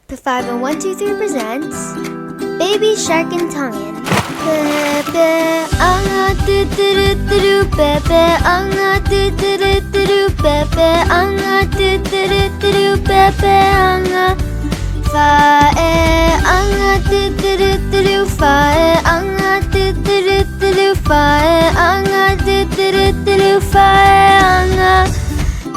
P5 and 1, 2, 3 presents Baby Shark in Tongan. Pepe anga tu tu ru tu ru, Pepe anga tu tu ru tu ru, Pepe anga tu tu ru tu ru, Pepe anga. Fae anga tu tu ru tu ru, fae anga tu tu ru tu ru, fae anga tu tu ru tu ru, fae anga.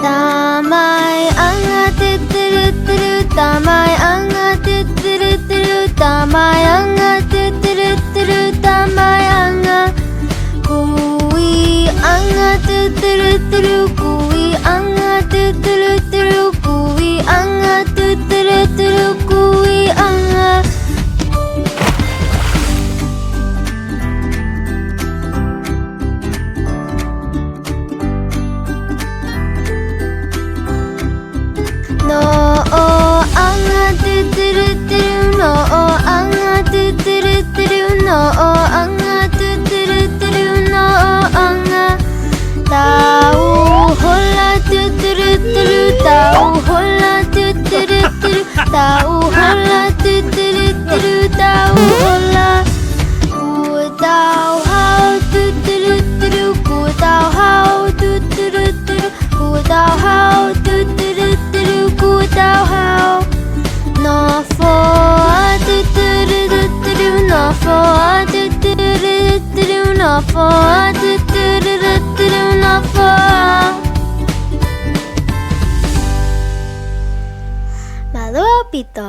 Tamai anga tu tu ru tu ru, tamai anga tu tu ru tu ru, tamai anga tu tu ru tu ru, tamai anga. Kui anga tu tu ru tu ru, kui anga tu tu ru tu ru, kui anga tu tu ru tu ru, kui anga. No o anga tu tu ru tu ru, no o anga tu tu ru tu ru, no o anga tu tu ru tu ru, no o anga. Tau hola tu tu ru tu ru, tau hola tu tu ru tu ru, tau hola tu tu ru tu ru, tau hola. Ku tau hau tu tu ru tu ru, ku tau hau tu tu ru tu ru, ku tau hau tu tu ru tu ru, ku tau hau. No fo a tu tu ru tu ru, no fo a tu tu ru tu ru, no fo a tu tu ru tu ru, no fo a. Malo Aupito.